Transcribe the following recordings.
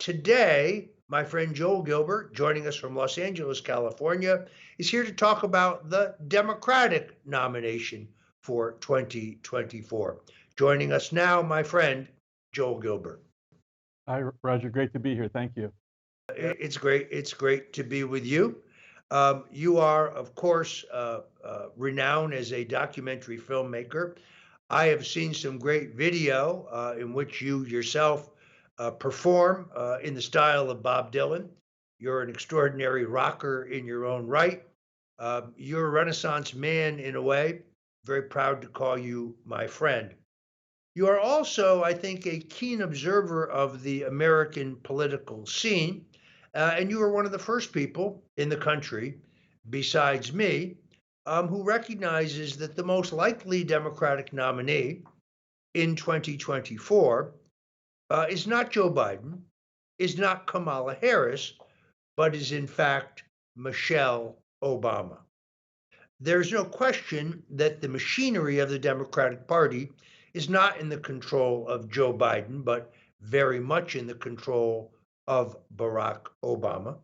Today, my friend Joel Gilbert, joining us from Los Angeles, California, is here to talk about the Democratic nomination for 2024. Joining us now, my friend Joel Gilbert. Hi, Roger. Great to be here. Thank you. It's great. It's great to be with you. You are, of course, renowned as a documentary filmmaker. I have seen some great video in which you yourself perform in the style of Bob Dylan. You're an extraordinary rocker in your own right. You're a Renaissance man in a way. Very proud to call you my friend. You are also, I think, a keen observer of the American political scene, and you were one of the first people in the country, besides me, who recognizes that the most likely Democratic nominee in 2024 is not Joe Biden, is not Kamala Harris, but is in fact Michelle Obama. There's no question that the machinery of the Democratic Party is not in the control of Joe Biden, but very much in the control of Barack Obama.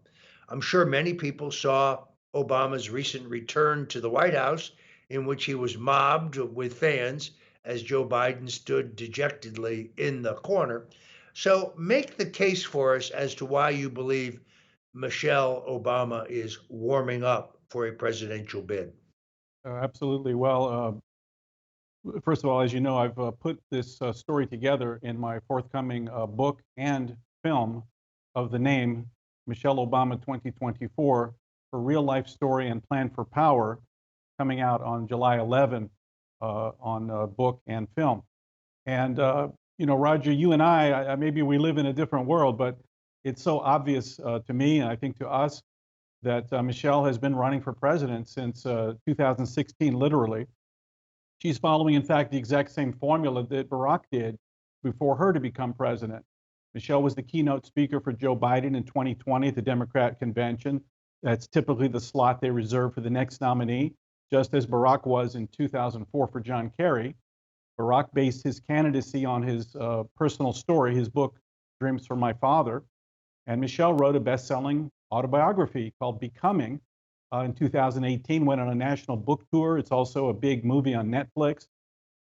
I'm sure many people saw Obama's recent return to the White House, in which he was mobbed with fans as Joe Biden stood dejectedly in the corner. So, make the case for us as to why you believe Michelle Obama is warming up for a presidential bid. Absolutely. Well, first of all, as you know, I've put this story together in my forthcoming book and film of the name Michelle Obama 2024 for Real Life Story and Plan for Power, coming out on July 11 on book and film. And, Roger, you and maybe we live in a different world, but it's so obvious to me, and I think to us, that Michelle has been running for president since 2016, literally. She's following, in fact, the exact same formula that Barack did before her to become president. Michelle was the keynote speaker for Joe Biden in 2020 at the Democrat convention. That's typically the slot they reserve for the next nominee, just as Barack was in 2004 for John Kerry. Barack based his candidacy on his personal story, his book, Dreams from My Father. And Michelle wrote a best-selling autobiography called Becoming in 2018, went on a national book tour. It's also a big movie on Netflix.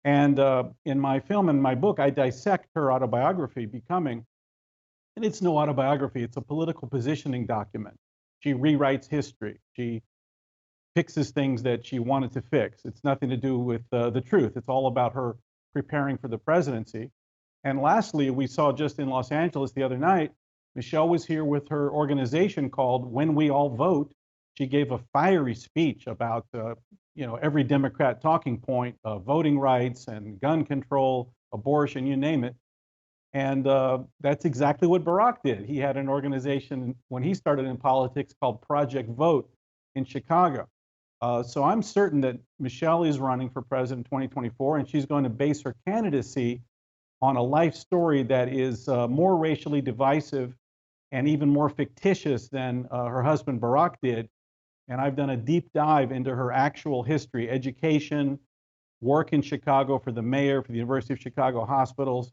And in my film and my book, I dissect her autobiography, Becoming. And it's no autobiography, it's a political positioning document. She rewrites history. She fixes things that she wanted to fix. It's nothing to do with the truth. It's all about her preparing for the presidency. And lastly, we saw just in Los Angeles the other night, Michelle was here with her organization called When We All Vote. She gave a fiery speech about every Democrat talking point, voting rights and gun control, abortion, you name it. And that's exactly what Barack did. He had an organization when he started in politics called Project Vote in Chicago. So I'm certain that Michelle is running for president in 2024, and she's going to base her candidacy on a life story that is more racially divisive and even more fictitious than her husband Barack did. And I've done a deep dive into her actual history, education, work in Chicago for the mayor, for the University of Chicago hospitals.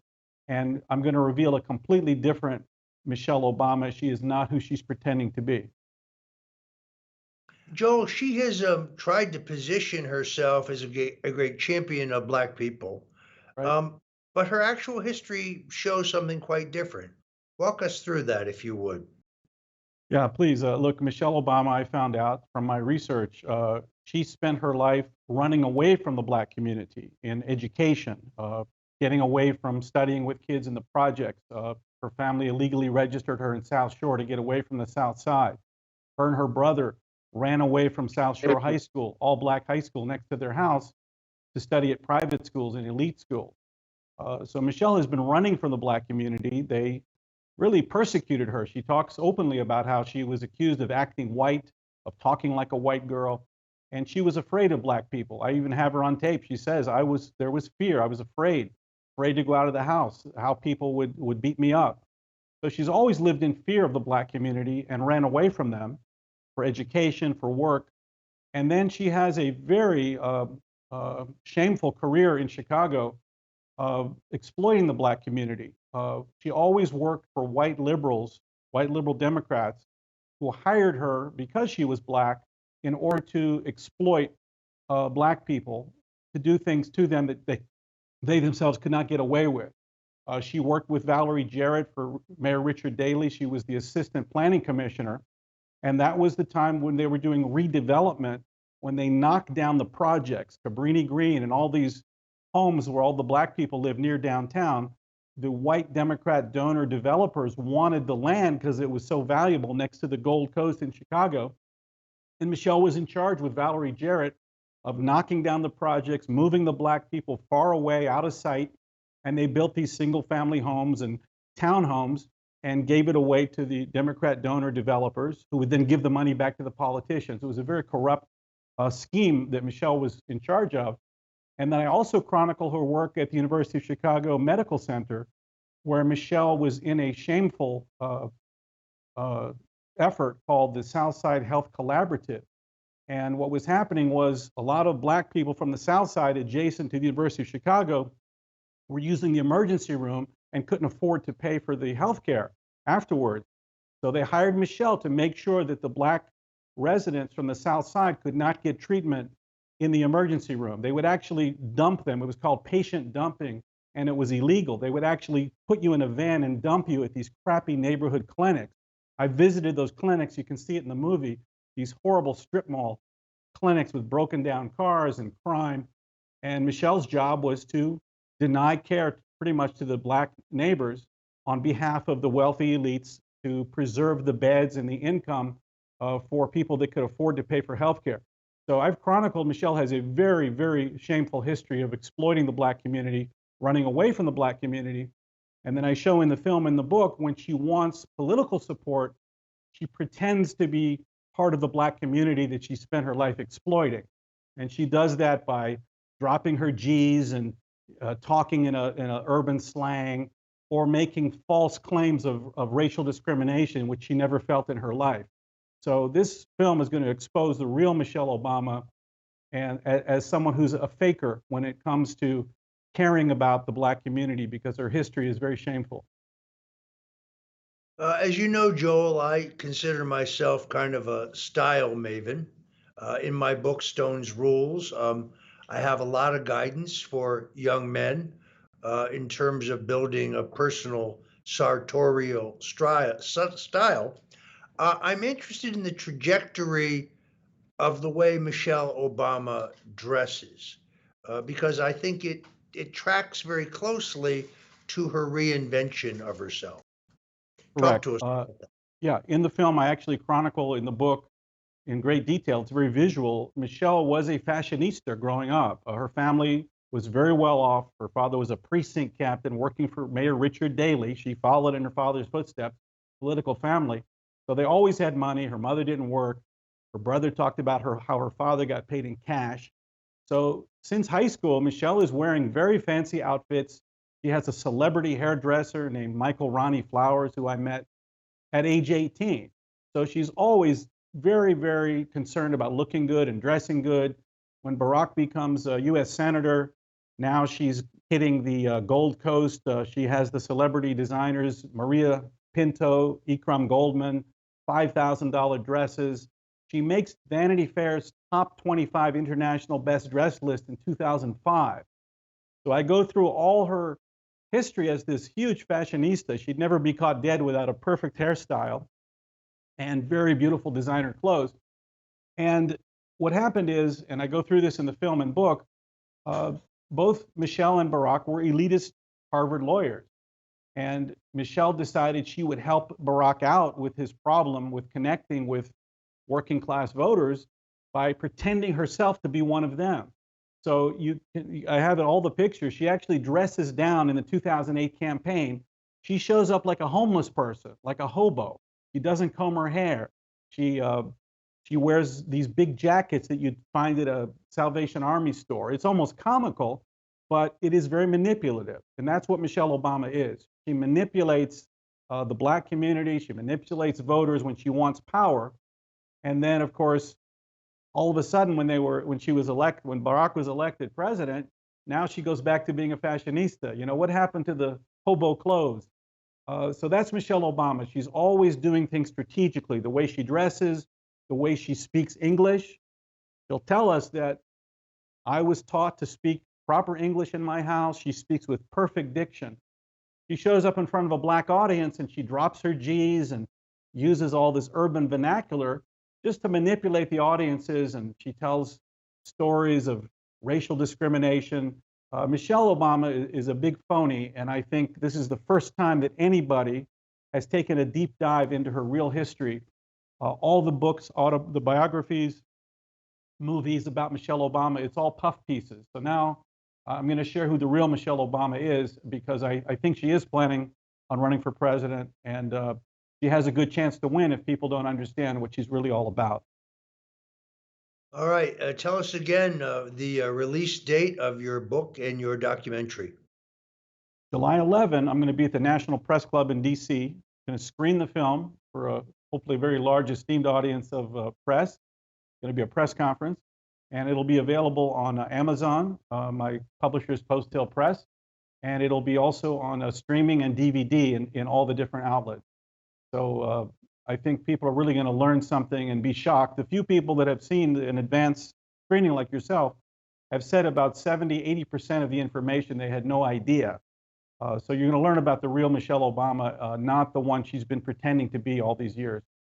And I'm going to reveal a completely different Michelle Obama. She is not who she's pretending to be. Joel, she has tried to position herself as a great champion of Black people, Right? um, but her actual history shows something quite different. Walk us through that, if you would. Yeah, please. Look, Michelle Obama, I found out from my research, she spent her life running away from the Black community in education, getting away from studying with kids in the projects. Her family illegally registered her in South Shore to get away from the South Side. Her and her brother ran away from South Shore High School, all Black high school next to their house, to study at private schools and elite schools. So Michelle has been running from the Black community. They really persecuted her. She talks openly about how she was accused of acting white, of talking like a white girl, and she was afraid of Black people. I even have her on tape. She says, there was fear. I was afraid to go out of the house, how people would beat me up. So she's always lived in fear of the Black community and ran away from them for education, for work. And then she has a very shameful career in Chicago of exploiting the Black community. She always worked for white liberals, white liberal Democrats, who hired her because she was black in order to exploit black people to do things to them that they themselves could not get away with. She worked with Valerie Jarrett for Mayor Richard Daley. She was the assistant planning commissioner. And that was the time when they were doing redevelopment, when they knocked down the projects, Cabrini Green and all these homes where all the black people live near downtown. The white Democrat donor developers wanted the land because it was so valuable next to the Gold Coast in Chicago. And Michelle was in charge with Valerie Jarrett of knocking down the projects, moving the black people far away, out of sight. And they built these single family homes and townhomes and gave it away to the Democrat donor developers who would then give the money back to the politicians. It was a very corrupt scheme that Michelle was in charge of. And then I also chronicle her work at the University of Chicago Medical Center, where Michelle was in a shameful effort called the Southside Health Collaborative. And what was happening was a lot of black people from the South Side adjacent to the University of Chicago were using the emergency room and couldn't afford to pay for the health care afterwards. So they hired Michelle to make sure that the black residents from the South Side could not get treatment in the emergency room. They would actually dump them. It was called patient dumping, and it was illegal. They would actually put you in a van and dump you at these crappy neighborhood clinics. I visited those clinics. You can see it in the movie, these horrible strip mall clinics with broken down cars and crime. And Michelle's job was to deny care pretty much to the black neighbors on behalf of the wealthy elites to preserve the beds and the income for people that could afford to pay for health care. So I've chronicled Michelle has a very, very shameful history of exploiting the black community, running away from the black community. And then I show in the film and the book when she wants political support, she pretends to be part of the black community that she spent her life exploiting. And she does that by dropping her G's and talking in a urban slang or making false claims of racial discrimination, which she never felt in her life. So this film is going to expose the real Michelle Obama and as someone who's a faker when it comes to caring about the black community because her history is very shameful. As you know, Joel, I consider myself kind of a style maven. In my book, Stone's Rules, I have a lot of guidance for young men in terms of building a personal sartorial style. I'm interested in the trajectory of the way Michelle Obama dresses because I think it tracks very closely to her reinvention of herself. Talk Correct. to us. Yeah, in the film, I actually chronicle in the book in great detail. It's very visual. Michelle was a fashionista growing up. Her family was very well off. Her father was a precinct captain working for Mayor Richard Daley. She followed in her father's footsteps, political family. So they always had money. Her mother didn't work. Her brother talked about how her father got paid in cash. So since high school, Michelle is wearing very fancy outfits. She has a celebrity hairdresser named Michael Ronnie Flowers, who I met at age 18. So she's always very, very concerned about looking good and dressing good. When Barack becomes a US Senator, now she's hitting the Gold Coast. She has the celebrity designers, Maria Pinto, Ikram Goldman, $5,000 dresses. She makes Vanity Fair's top 25 international best dressed list in 2005. So I go through all her history as this huge fashionista. She'd never be caught dead without a perfect hairstyle and very beautiful designer clothes. And what happened is, and I go through this in the film and book, both Michelle and Barack were elitist Harvard lawyers. And Michelle decided she would help Barack out with his problem with connecting with working class voters by pretending herself to be one of them. So I have all the pictures. She actually dresses down in the 2008 campaign. She shows up like a homeless person, like a hobo. She doesn't comb her hair. She wears these big jackets that you'd find at a Salvation Army store. It's almost comical, but it is very manipulative. And that's what Michelle Obama is. She manipulates the black community. She manipulates voters when she wants power. And then, of course, all of a sudden, when Barack was elected president, now she goes back to being a fashionista. You know, what happened to the hobo clothes. So that's Michelle Obama. She's always doing things strategically, the way she dresses, the way she speaks English. She'll tell us that I was taught to speak proper English in my house. She speaks with perfect diction. She shows up in front of a black audience and she drops her G's and uses all this urban vernacular just to manipulate the audiences. And she tells stories of racial discrimination. Michelle Obama is a big phony, and I think this is the first time that anybody has taken a deep dive into her real history. All the books, the biographies, movies about Michelle Obama, it's all puff pieces. So now I'm going to share who the real Michelle Obama is because I think she is planning on running for president, and she has a good chance to win if people don't understand what she's really all about. All right. Tell us again the release date of your book and your documentary. July 11, I'm going to be at the National Press Club in D.C. Going to screen the film for a hopefully very large, esteemed audience of press. It's going to be a press conference, and it'll be available on Amazon, my publisher's Post Hill Press, and it'll be also on streaming and DVD in all the different outlets. So I think people are really going to learn something and be shocked. The few people that have seen an advanced screening like yourself have said about 70–80% of the information they had no idea. So you're going to learn about the real Michelle Obama, not the one she's been pretending to be all these years.